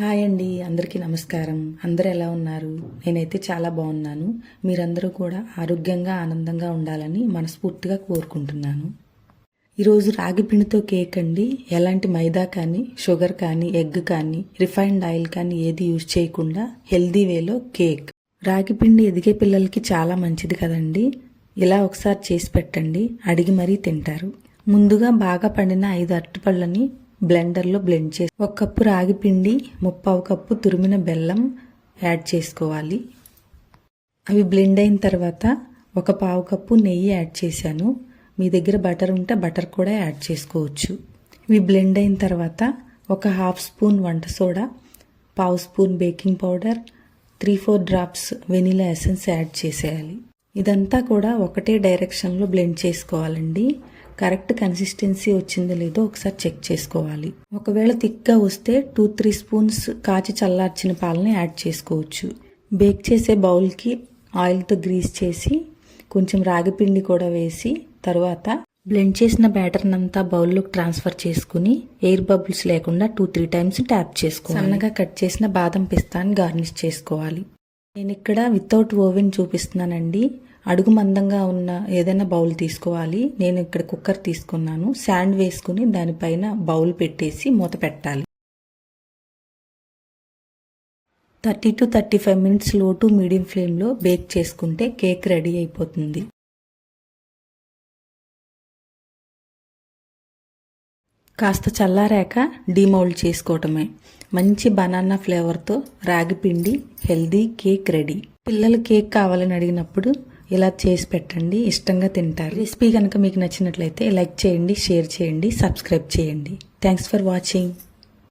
Hi అండి, అందరికీ నమస్కారం. అందరూ ఎలా ఉన్నారు? నేనైతే చాలా బాగున్నాను. మీరందరూ కూడా ఆరోగ్యంగా ఆనందంగా ఉండాలని మనస్ఫూర్తిగా కోరుకుంటున్నాను. ఈరోజు రాగి పిండితో కేక్ అండి. ఎలాంటి మైదా కానీ, షుగర్ కానీ, ఎగ్ కానీ, రిఫైన్డ్ ఆయిల్ కానీ ఏది యూజ్ చేయకుండా హెల్దీ వేలో కేక్. రాగి పిండి ఎదిగే పిల్లలకి చాలా మంచిది కదండి. ఇలా ఒకసారి చేసి పెట్టండి, అడిగి మరీ తింటారు. ముందుగా బాగా పండిన 5 అరటిపళ్ళని బ్లెండర్లో బ్లెండ్ చేసి 1 కప్పు రాగి పిండి, 3/4 కప్పు తురిమిన బెల్లం యాడ్ చేసుకోవాలి. అవి బ్లెండ్ అయిన తర్వాత 1/4 కప్పు నెయ్యి యాడ్ చేశాను. మీ దగ్గర బటర్ ఉంటే బటర్ కూడా యాడ్ చేసుకోవచ్చు. ఇవి బ్లెండ్ అయిన తర్వాత 1/2 స్పూన్ వంట soda, 1/2 spoon baking powder, 3-4 drops vanilla essence add చేసేయాలి. ఇదంతా కూడా ఒకటే డైరెక్షన్లో బ్లెండ్ చేసుకోవాలండి. కరెక్ట్ కన్సిస్టెన్సీ వచ్చిందో లేదో ఒకసారి చెక్ చేసుకోవాలి. ఒకవేళ థిక్గా వస్తే 2-3 స్పూన్స్ కాచి చల్లార్చిన పాలని యాడ్ చేసుకోవచ్చు. బేక్ చేసే బౌల్కి ఆయిల్తో గ్రీస్ చేసి కొంచెం రాగి పిండి కూడా వేసి తర్వాత బ్లెండ్ చేసిన బ్యాటర్ని అంతా బౌల్లోకి ట్రాన్స్ఫర్ చేసుకుని ఎయిర్ బబుల్స్ లేకుండా 2-3 టైమ్స్ ట్యాప్ చేసుకోవాలి. సన్నగా కట్ చేసిన బాదం పిస్తాని గార్నిష్ చేసుకోవాలి. నేను ఇక్కడ వితౌట్ ఓవెన్ చూపిస్తున్నానండి. అడుగు మందంగా ఉన్న ఏదైనా బౌల్ తీసుకోవాలి. నేను ఇక్కడ కుక్కర్ తీసుకున్నాను. శాండ్ వేసుకుని దానిపైన బౌల్ పెట్టేసి మూత పెట్టాలి. 30 to 35 మినిట్స్ లో టు మీడియం ఫ్లేమ్లో బేక్ చేసుకుంటే కేక్ రెడీ అయిపోతుంది. కాస్త చల్లారాక డీమౌల్డ్ చేసుకోవటమే. మంచి బనానా ఫ్లేవర్తో రాగి పిండి హెల్దీ కేక్ రెడీ. పిల్లలు కేక్ కావాలని అడిగినప్పుడు ఇలా చేసి పెట్టండి, ఇష్టంగా తింటారు. రెసిపీ కనుక మీకు నచ్చినట్లయితే లైక్ చేయండి, షేర్ చేయండి, సబ్స్క్రైబ్ చేయండి. Thanks for watching.